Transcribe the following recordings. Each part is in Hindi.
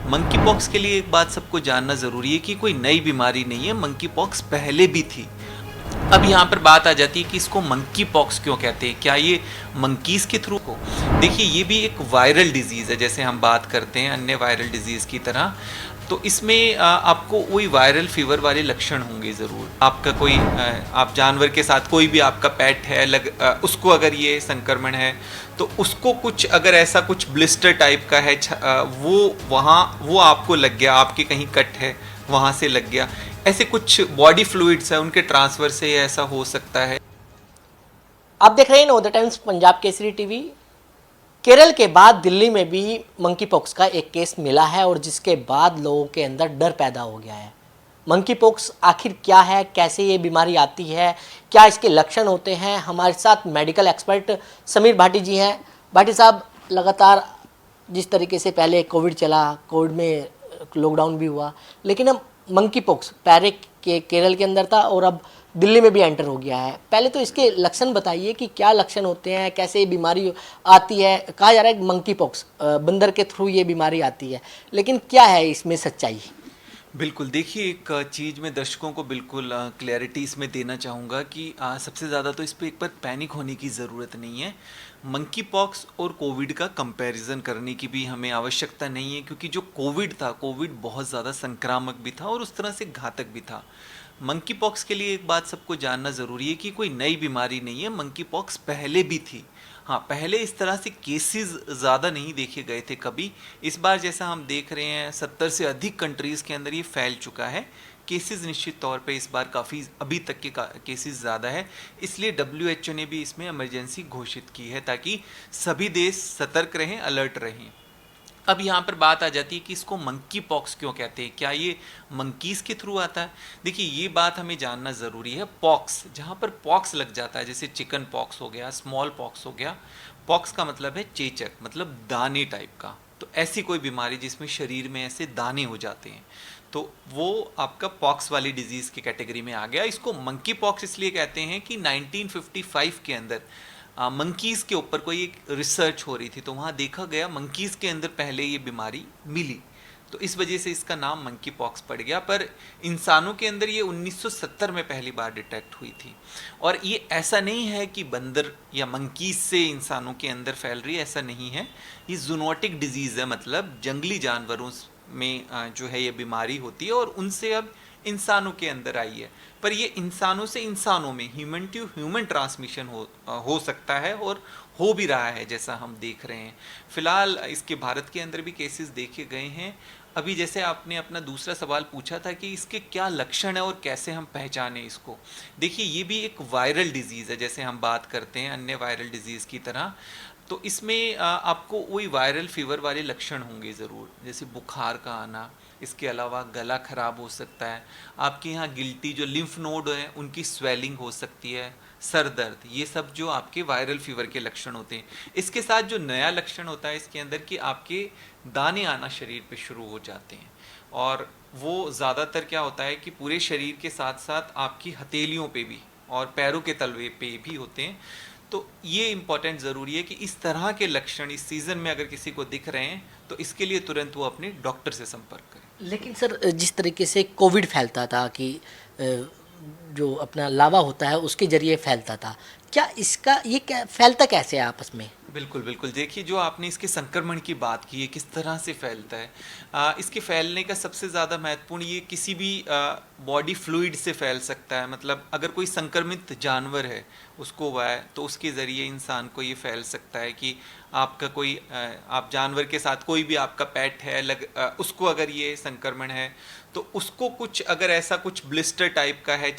मंकी पॉक्स के लिए एक बात सबको जानना ज़रूरी है कि कोई नई बीमारी नहीं है, मंकी पॉक्स पहले भी थी। अब यहाँ पर बात आ जाती है कि इसको मंकी पॉक्स क्यों कहते हैं, क्या ये मंकीज़ के थ्रू को। देखिए ये भी एक वायरल डिजीज़ है, जैसे हम बात करते हैं अन्य वायरल डिजीज़ की तरह। तो इसमें आपको वही वायरल फीवर वाले लक्षण होंगे ज़रूर। आपका कोई आप जानवर के साथ कोई भी आपका पेट है उसको अगर ये संक्रमण है तो उसको कुछ अगर ऐसा कुछ ब्लिस्टर टाइप का है वो आपको लग गया, आपके कहीं कट है वहाँ से लग गया, ऐसे कुछ बॉडी फ्लूइड्स है उनके ट्रांसफर से ऐसा हो सकता है। आप देख रहे हैं know the times Punjab Kesari TV. Kerala के बाद दिल्ली में भी मंकी पॉक्स का एक केस मिला है और जिसके बाद लोगों के अंदर डर पैदा हो गया है। मंकी पॉक्स आखिर क्या है, कैसे ये बीमारी आती है, क्या इसके लक्षण होते हैं, हमारे साथ मेडिकल एक्सपर्ट समीर भाटी जी हैं। भाटी साहब, लगातार जिस तरीके से पहले कोविड चला, कोविड में लॉकडाउन भी हुआ, लेकिन अब मंकी पॉक्स पहले केरल के अंदर था और अब दिल्ली में भी एंटर हो गया है। पहले तो इसके लक्षण बताइए कि क्या लक्षण होते हैं, कैसे ये बीमारी आती है। कहा जा रहा है मंकी पॉक्स बंदर के थ्रू ये बीमारी आती है, लेकिन क्या है इसमें सच्चाई? बिल्कुल, देखिए एक चीज़ मैं दर्शकों को बिल्कुल क्लैरिटी इसमें देना चाहूँगा कि सबसे ज़्यादा तो इस पे एक बार पैनिक होने की ज़रूरत नहीं है। मंकी पॉक्स और कोविड का कंपैरिजन करने की भी हमें आवश्यकता नहीं है, क्योंकि जो कोविड था, कोविड बहुत ज़्यादा संक्रामक भी था और उस तरह से घातक भी था। मंकी पॉक्स के लिए एक बात सबको जानना ज़रूरी है कि कोई नई बीमारी नहीं है, मंकी पॉक्स पहले भी थी। हाँ, पहले इस तरह से केसेस ज़्यादा नहीं देखे गए थे कभी। इस बार जैसा हम देख रहे हैं 70 से अधिक कंट्रीज़ के अंदर ये फैल चुका है। केसेस निश्चित तौर पे इस बार काफ़ी अभी तक के केसेस ज़्यादा है, इसलिए WHO ने भी इसमें इमरजेंसी घोषित की है ताकि सभी देश सतर्क रहें, अलर्ट रहें। अब यहाँ पर बात आ जाती है कि इसको मंकी पॉक्स क्यों कहते हैं, क्या ये मंकीज़ के थ्रू आता है। देखिए ये बात हमें जानना ज़रूरी है। पॉक्स, जहाँ पर पॉक्स लग जाता है, जैसे चिकन पॉक्स हो गया, स्मॉल पॉक्स हो गया। पॉक्स का मतलब है चेचक, मतलब दाने टाइप का। तो ऐसी कोई बीमारी जिसमें शरीर में ऐसे दाने हो जाते हैं, तो वो आपका पॉक्स वाली डिजीज़ की कैटेगरी में आ गया। इसको मंकी पॉक्स इसलिए कहते हैं कि 1955 के अंदर मंकीज़ के ऊपर कोई एक रिसर्च हो रही थी, तो वहाँ देखा गया मंकीज़ के अंदर पहले ये बीमारी मिली, तो इस वजह से इसका नाम मंकी पॉक्स पड़ गया। पर इंसानों के अंदर ये 1970 में पहली बार डिटेक्ट हुई थी। और ये ऐसा नहीं है कि बंदर या मंकीज़ से इंसानों के अंदर फैल रही है, ऐसा नहीं है। ये जूनोटिक डिजीज़ है, मतलब जंगली जानवरों में जो है ये बीमारी होती है और उनसे अब इंसानों के अंदर आई है। पर ये इंसानों से इंसानों में, ह्यूमन टू ह्यूमन ट्रांसमिशन हो सकता है और हो भी रहा है, जैसा हम देख रहे हैं। फिलहाल इसके भारत के अंदर भी केसेस देखे गए हैं। अभी जैसे आपने अपना दूसरा सवाल पूछा था कि इसके क्या लक्षण है और कैसे हम पहचानें इसको। देखिए ये भी एक वायरल डिजीज़ है, जैसे हम बात करते हैं अन्य वायरल डिजीज़ की तरह। तो इसमें आपको वही वायरल फीवर वाले लक्षण होंगे ज़रूर, जैसे बुखार का आना। इसके अलावा गला खराब हो सकता है, आपके यहाँ गिल्टी जो लिम्फ नोड हैं उनकी स्वेलिंग हो सकती है, सर दर्द, ये सब जो आपके वायरल फीवर के लक्षण होते हैं। इसके साथ जो नया लक्षण होता है इसके अंदर कि आपके दाने आना शरीर पे शुरू हो जाते हैं, और वो ज़्यादातर क्या होता है कि पूरे शरीर के साथ साथ आपकी हथेलियों पे भी और पैरों के तलवे पे भी होते हैं। तो ये इम्पॉर्टेंट ज़रूरी है कि इस तरह के लक्षण इस सीज़न में अगर किसी को दिख रहे हैं तो इसके लिए तुरंत वो अपने डॉक्टर से संपर्क करें। लेकिन सर, जिस तरीके से कोविड फैलता था कि जो अपना लावा होता है उसके जरिए फैलता था, क्या इसका ये क्या फैलता कैसे है आपस में? बिल्कुल बिल्कुल, देखिए जो आपने इसके संक्रमण की बात की है, किस तरह से फैलता है, इसके फैलने का सबसे ज़्यादा महत्वपूर्ण, ये किसी भी बॉडी फ्लूइड से फैल सकता है। मतलब अगर कोई संक्रमित जानवर है उसको हुआ है तो उसके ज़रिए इंसान को ये फैल सकता है कि आपका कोई आप जानवर के साथ कोई भी आपका पेट है उसको अगर ये संक्रमण है तो उसको कुछ अगर ऐसा कुछ ब्लिस्टर टाइप का है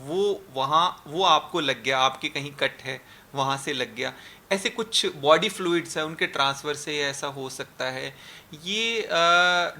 वो आपको लग गया, आपके कहीं कट है वहाँ से लग गया, ऐसे कुछ बॉडी फ्लूइड्स है उनके ट्रांसफ़र से ऐसा हो सकता है। ये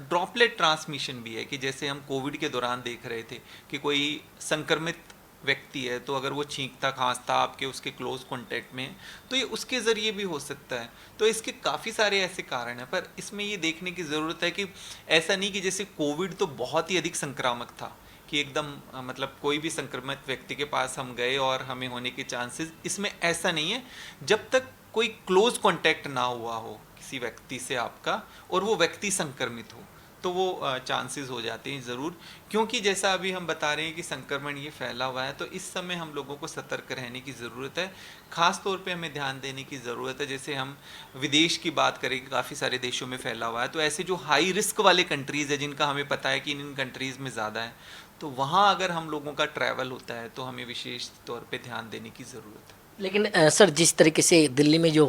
ड्रॉपलेट ट्रांसमिशन भी है कि जैसे हम कोविड के दौरान देख रहे थे कि कोई संक्रमित व्यक्ति है तो अगर वो छींकता खांसता आपके उसके क्लोज कॉन्टैक्ट में तो ये उसके ज़रिए भी हो सकता है। तो इसके काफ़ी सारे ऐसे कारण हैं, पर इसमें ये देखने की ज़रूरत है कि ऐसा नहीं कि जैसे कोविड तो बहुत ही अधिक संक्रामक था कि एकदम मतलब कोई भी संक्रमित व्यक्ति के पास हम गए और हमें होने के चांसेस, इसमें ऐसा नहीं है। जब तक कोई क्लोज कांटेक्ट ना हुआ हो किसी व्यक्ति से आपका और वो व्यक्ति संक्रमित हो तो वो चांसेस हो जाते हैं ज़रूर, क्योंकि जैसा अभी हम बता रहे हैं कि संक्रमण ये फैला हुआ है, तो इस समय हम लोगों को सतर्क रहने की ज़रूरत है। ख़ास तौर पे हमें ध्यान देने की ज़रूरत है। जैसे हम विदेश की बात करें कि काफ़ी सारे देशों में फैला हुआ है, तो ऐसे जो हाई रिस्क वाले कंट्रीज़ है जिनका हमें पता है कि इन कंट्रीज़ में ज़्यादा है, तो वहाँ अगर हम लोगों का ट्रैवल होता है तो हमें विशेष तौर पे ध्यान देने की ज़रूरत है। लेकिन सर, जिस तरीके से दिल्ली में जो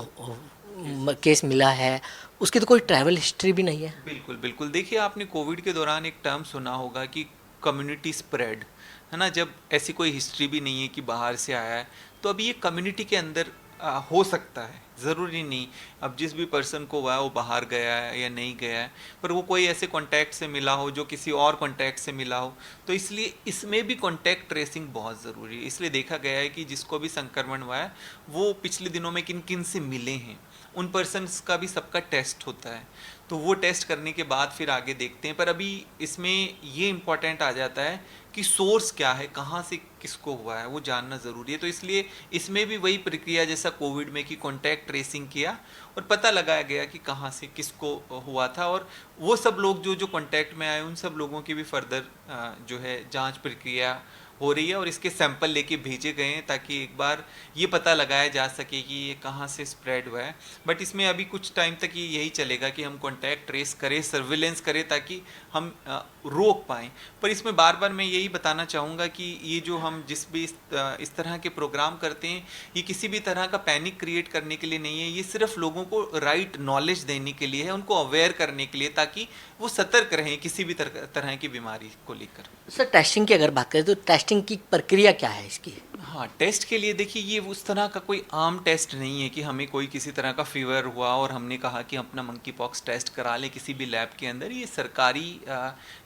केस मिला है, उसकी तो कोई ट्रैवल हिस्ट्री भी नहीं है। बिल्कुल बिल्कुल, देखिए आपने कोविड के दौरान एक टर्म सुना होगा कि कम्युनिटी स्प्रेड, है ना। जब ऐसी कोई हिस्ट्री भी नहीं है कि बाहर से आया है, तो अभी ये कम्युनिटी के अंदर हो सकता है, ज़रूरी नहीं अब जिस भी पर्सन को हुआ है वो बाहर गया है या नहीं गया है, पर वो कोई ऐसे कॉन्टैक्ट से मिला हो जो किसी और कॉन्टैक्ट से मिला हो, तो इसलिए इसमें भी कॉन्टैक्ट ट्रेसिंग बहुत ज़रूरी है। इसलिए देखा गया है कि जिसको भी संक्रमण हुआ है वो पिछले दिनों में किन किन से मिले हैं, उन पर्सनस का भी सबका टेस्ट होता है, तो वो टेस्ट करने के बाद फिर आगे देखते हैं। पर अभी इसमें ये इम्पॉर्टेंट आ जाता है कि सोर्स क्या है, कहाँ से किसको हुआ है, वो जानना ज़रूरी है। तो इसलिए इसमें भी वही प्रक्रिया जैसा कोविड में कि कॉन्टैक्ट ट्रेसिंग किया और पता लगाया गया कि कहाँ से किसको हुआ था, और वो सब लोग जो जो कॉन्टैक्ट में आए उन सब लोगों की भी फर्दर जो है जांच प्रक्रिया हो रही है, और इसके सैंपल लेके भेजे गए हैं ताकि एक बार ये पता लगाया जा सके कि ये कहाँ से स्प्रेड हुआ है। बट इसमें अभी कुछ टाइम तक ये यही चलेगा कि हम कॉन्टैक्ट ट्रेस करें, सर्विलेंस करें, ताकि हम रोक पाएँ। पर इसमें बार बार मैं यही बताना चाहूँगा कि ये जो हम जिस भी इस तरह के प्रोग्राम करते हैं, ये किसी भी तरह का पैनिक क्रिएट करने के लिए नहीं है, ये सिर्फ लोगों को राइट नॉलेज देने के लिए है, उनको अवेयर करने के लिए, ताकि वो सतर्क रहें किसी भी तरह की बीमारी को लेकर। सर, टेस्टिंग की अगर बात करें तो टेस्टिंग की प्रक्रिया क्या है इसकी? हाँ, टेस्ट के लिए देखिए ये उस तरह का कोई आम टेस्ट नहीं है कि हमें कोई किसी तरह का फीवर हुआ और हमने कहा कि अपना मंकी पॉक्स टेस्ट करा लें किसी भी लैब के अंदर। ये सरकारी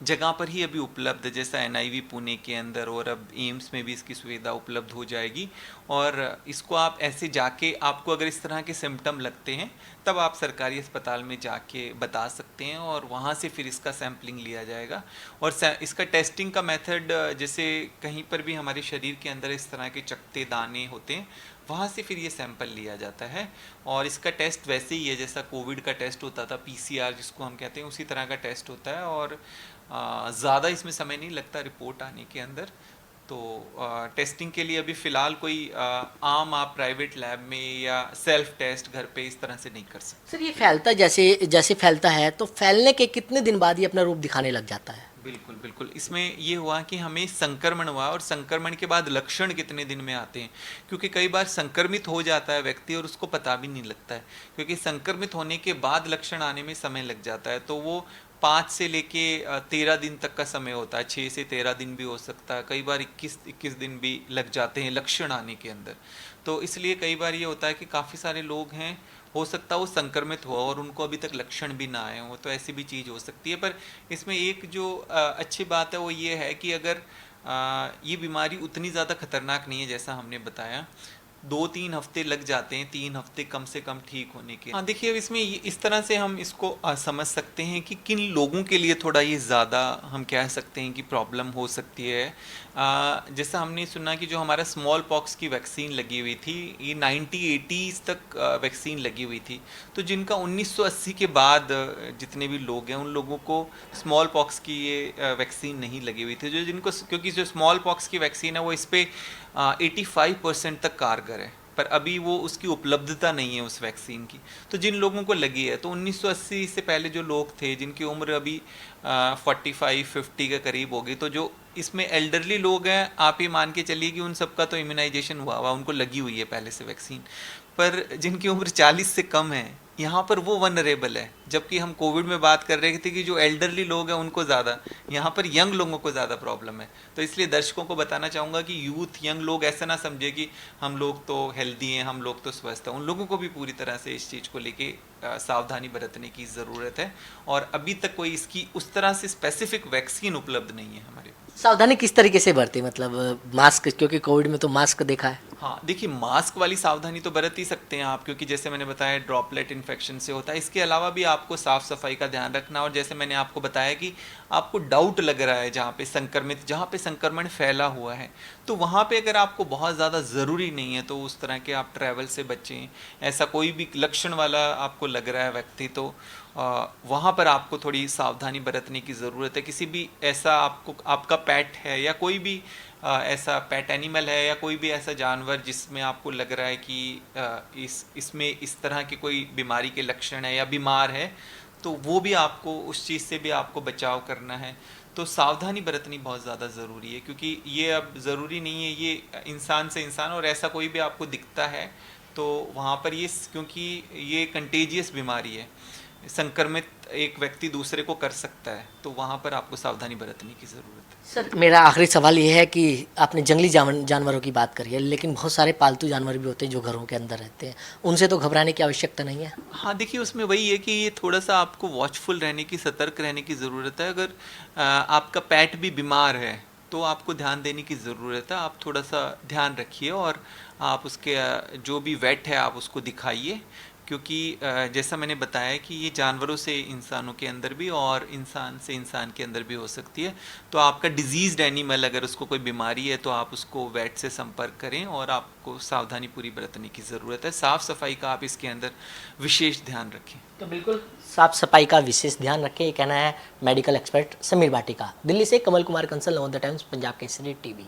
जगह पर ही अभी उपलब्ध है, जैसा एनआईवी पुणे के अंदर, और अब एम्स में भी इसकी सुविधा उपलब्ध हो जाएगी। और इसको आप ऐसे जाके, आपको अगर इस तरह के सिम्टम लगते हैं तब आप सरकारी अस्पताल में जाके बता सकते हैं, और वहाँ से फिर इसका सैम्पलिंग लिया जाएगा। और इसका टेस्टिंग का मेथड, जैसे कहीं पर भी हमारे शरीर के अंदर इस तरह के चकते दाने होते हैं, वहाँ से फिर ये सैंपल लिया जाता है। और इसका टेस्ट वैसे ही है जैसा कोविड का टेस्ट होता था, पीसीआर जिसको हम कहते हैं, उसी तरह का टेस्ट होता है। और ज़्यादा इसमें समय नहीं लगता रिपोर्ट आने के अंदर। तो टेस्टिंग के लिए अभी फ़िलहाल कोई आम आप प्राइवेट लैब में या सेल्फ टेस्ट घर पे इस तरह से नहीं कर सकते। सर, ये फैलता जैसे जैसे फैलता है तो फैलने के कितने दिन बाद ये अपना रूप दिखाने लग जाता है? बिल्कुल बिल्कुल, इसमें ये हुआ कि हमें संक्रमण हुआ और संक्रमण के बाद लक्षण कितने दिन में आते हैं, क्योंकि कई बार संक्रमित हो जाता है व्यक्ति और उसको पता भी नहीं लगता है, क्योंकि संक्रमित होने के बाद लक्षण आने में समय लग जाता है। तो वो 5 से लेके 13 दिन तक का समय होता है, 6 से 13 दिन भी हो सकता है, कई बार 21 दिन भी लग जाते हैं लक्षण आने के अंदर। तो इसलिए कई बार ये होता है कि काफ़ी सारे लोग हैं, हो सकता है वो संक्रमित हो और उनको अभी तक लक्षण भी ना आए हों, तो ऐसी भी चीज़ हो सकती है। पर इसमें एक जो अच्छी बात है वो ये है कि अगर ये बीमारी उतनी ज़्यादा खतरनाक नहीं है जैसा हमने बताया, 2-3 हफ्ते लग जाते हैं, 3 हफ्ते कम से कम ठीक होने के। हाँ देखिए, अब इसमें इस तरह से हम इसको समझ सकते हैं कि किन लोगों के लिए थोड़ा ये ज़्यादा हम कह सकते हैं कि प्रॉब्लम हो सकती है। जैसा हमने सुना कि जो हमारा स्मॉल पॉक्स की वैक्सीन लगी हुई थी, ये 1980s तक वैक्सीन लगी हुई थी, तो जिनका 1980 के बाद जितने भी लोग हैं उन लोगों को स्मॉल पॉक्स की ये वैक्सीन नहीं लगी हुई थी, जो जिनको, क्योंकि जो स्मॉल पॉक्स की वैक्सीन है वो इस पर 85% तक कारगर है, पर अभी वो उसकी उपलब्धता नहीं है उस वैक्सीन की। तो जिन लोगों को लगी है, तो 1980 से पहले जो लोग थे जिनकी उम्र अभी 45-50 के करीब होगी, तो जो इसमें एल्डरली लोग हैं, आप ही मान के चलिए कि उन सबका तो इम्यूनाइजेशन हुआ, उनको लगी हुई है पहले से वैक्सीन। पर जिनकी उम्र 40 से कम है, यहाँ पर वो वनरेबल है। जबकि हम कोविड में बात कर रहे थे कि जो एल्डरली लोग हैं उनको ज़्यादा, यहाँ पर यंग लोगों को ज़्यादा प्रॉब्लम है। तो इसलिए दर्शकों को बताना चाहूँगा कि यूथ, यंग लोग ऐसा ना समझे कि हम लोग तो हेल्दी हैं, हम लोग तो स्वस्थ हैं। उन लोगों को भी पूरी तरह से इस चीज़ को लेके सावधानी बरतने की ज़रूरत है, और अभी तक कोई इसकी उस तरह से स्पेसिफिक वैक्सीन उपलब्ध नहीं है हमारे पास। सावधानी किस तरीके से बरते, मतलब मास्क, क्योंकि कोविड में तो मास्क देखा है। हाँ देखिए, मास्क वाली सावधानी तो बरत ही सकते हैं आप, क्योंकि जैसे मैंने बताया ड्रॉपलेट इन्फेक्शन से होता है। इसके अलावा भी आपको साफ़ सफाई का ध्यान रखना, और जैसे मैंने आपको बताया कि आपको डाउट लग रहा है जहाँ पे संक्रमण फैला हुआ है, तो वहाँ पे अगर आपको बहुत ज़्यादा ज़रूरी नहीं है तो उस तरह के आप ट्रैवल से बचें। ऐसा कोई भी लक्षण वाला आपको लग रहा है व्यक्ति, तो वहाँ पर आपको थोड़ी सावधानी बरतने की ज़रूरत है। किसी भी ऐसा आपको आपका पेट है या कोई भी ऐसा पेट एनिमल है या कोई भी ऐसा जानवर जिसमें आपको लग रहा है कि इसमें इस तरह की कोई बीमारी के लक्षण है या बीमार है, तो वो भी आपको उस चीज़ से भी आपको बचाव करना है। तो सावधानी बरतनी बहुत ज़्यादा ज़रूरी है, क्योंकि ये अब ज़रूरी नहीं है ये इंसान से इंसान, और ऐसा कोई भी आपको दिखता है तो वहाँ पर ये, क्योंकि ये कंटेजियस बीमारी है, संक्रमित एक व्यक्ति दूसरे को कर सकता है, तो वहाँ पर आपको सावधानी बरतने की ज़रूरत है। सर मेरा आखिरी सवाल ये है कि आपने जंगली जानवरों की बात करी है, लेकिन बहुत सारे पालतू जानवर भी होते हैं जो घरों के अंदर रहते हैं, उनसे तो घबराने की आवश्यकता नहीं है? हाँ, देखिए उसमें वही है कि ये थोड़ा सा आपको वॉचफुल रहने की, सतर्क रहने की ज़रूरत है। अगर आपका पेट भी बीमार है तो आपको ध्यान देने की ज़रूरत है। आप थोड़ा सा ध्यान रखिए और आप उसके जो भी वेट है आप उसको दिखाइए, क्योंकि जैसा मैंने बताया कि ये जानवरों से इंसानों के अंदर भी और इंसान से इंसान के अंदर भी हो सकती है। तो आपका डिजीज्ड एनिमल अगर उसको कोई बीमारी है तो आप उसको वेट से संपर्क करें, और आपको सावधानी पूरी बरतने की ज़रूरत है। साफ़ सफाई का आप इसके अंदर विशेष ध्यान रखें। तो बिल्कुल साफ सफाई का विशेष ध्यान रखें, ये कहना है मेडिकल एक्सपर्ट समीर भाटी का। दिल्ली से कमल कुमार कंसल, नवोदय टाइम्स, पंजाब केसरी टीवी।